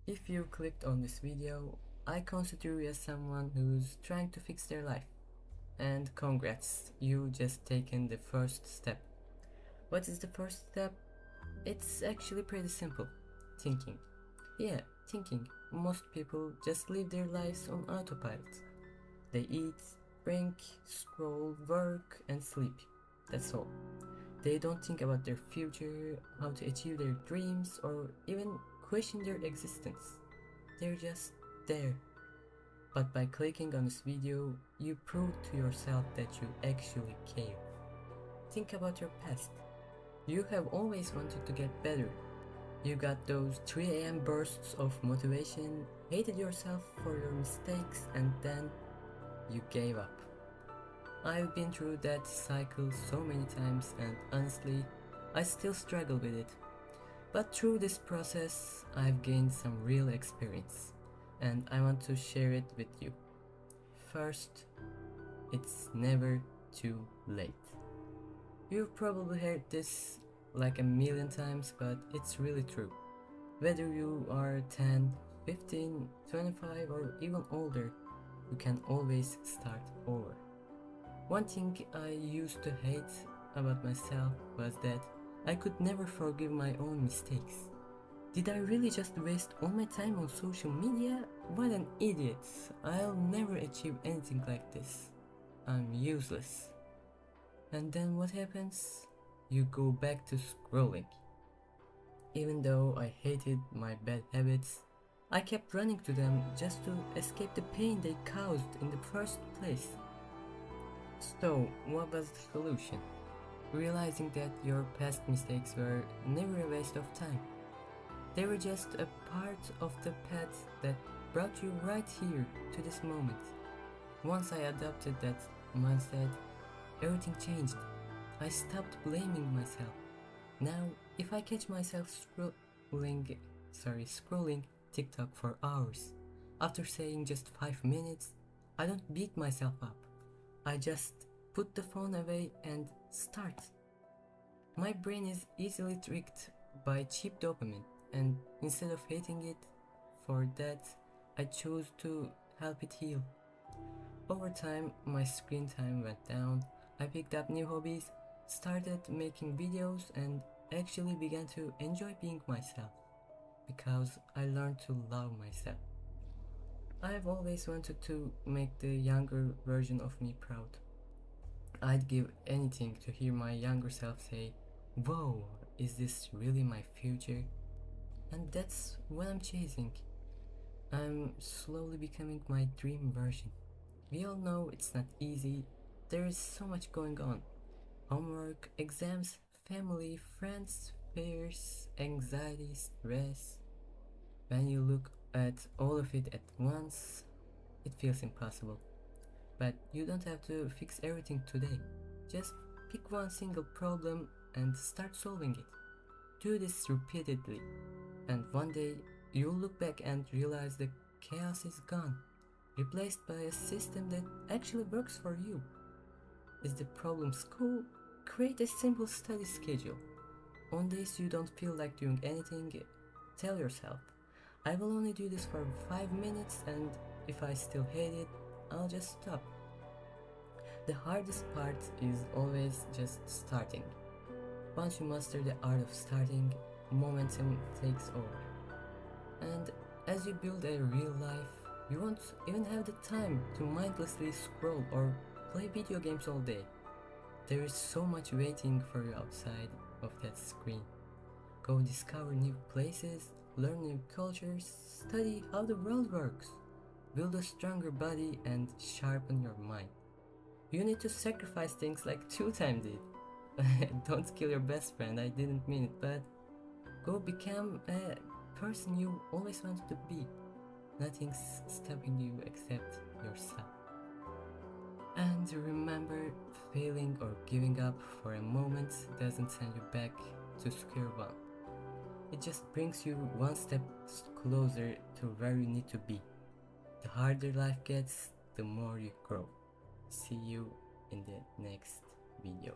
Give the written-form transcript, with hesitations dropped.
If you clicked on this video, I consider you as someone who's trying to fix their life. And congrats, you just taken the first step. What is the first step? It's actually pretty simple. Thinking. Yeah, thinking. Most people just live their lives on autopilot. They eat, drink, scroll, work, and sleep. That's all. They don't think about their future, how to achieve their dreams, or even question their existence. They're just there. But by clicking on this video, you prove to yourself that you actually care. Think about your past. You have always wanted to get better. You got those 3 a.m. bursts of motivation, hated yourself for your mistakes, and then you gave up. I've been through that cycle so many times, and honestly, I still struggle with it. But through this process, I've gained some real experience, and I want to share it with you. First, it's never too late. You've probably heard this like a million times, but it's really true. Whether you are 10, 15, 25, or even older, you can always start over. One thing I used to hate about myself was that I could never forgive my own mistakes. Did I really just waste all my time on social media? What an idiot! I'll never achieve anything like this. I'm useless. And then what happens? You go back to scrolling. Even though I hated my bad habits, I kept running to them just to escape the pain they caused in the first place. So, what was the solution? Realizing that your past mistakes were never a waste of time. They were just a part of the path that brought you right here to this moment. Once I adopted that mindset, everything changed. I stopped blaming myself. Now, if I catch myself scrolling TikTok for hours, after saying just 5 minutes, I don't beat myself up. I just put the phone away and start. My brain is easily tricked by cheap dopamine, and instead of hating it for that, I chose to help it heal. Over time, my screen time went down, I picked up new hobbies, started making videos, and actually began to enjoy being myself because I learned to love myself. I've always wanted to make the younger version of me proud. I'd give anything to hear my younger self say, "Whoa, is this really my future?" And that's what I'm chasing. I'm slowly becoming my dream version. We all know it's not easy, there is so much going on: homework, exams, family, friends, fears, anxiety, stress. When you look at all of it at once, it feels impossible. But you don't have to fix everything today. Just pick one single problem and start solving it. Do this repeatedly, and one day you'll look back and realize the chaos is gone, replaced by a system that actually works for you. Is the problem school? Create a simple study schedule. On days you don't feel like doing anything, tell yourself, "I will only do this for 5 minutes, and if I still hate it, I'll just stop." The hardest part is always just starting. Once you master the art of starting, momentum takes over. And as you build a real life, you won't even have the time to mindlessly scroll or play video games all day. There is so much waiting for you outside of that screen. Go discover new places, learn new cultures, study how the world works, build a stronger body, and sharpen your mind. You need to sacrifice things like Two Time did. Don't kill your best friend, I didn't mean it, but go become a person you always wanted to be. Nothing's stopping you except yourself. And remember, failing or giving up for a moment doesn't send you back to square one. It just brings you one step closer to where you need to be. The harder life gets, the more you grow. See you in the next video.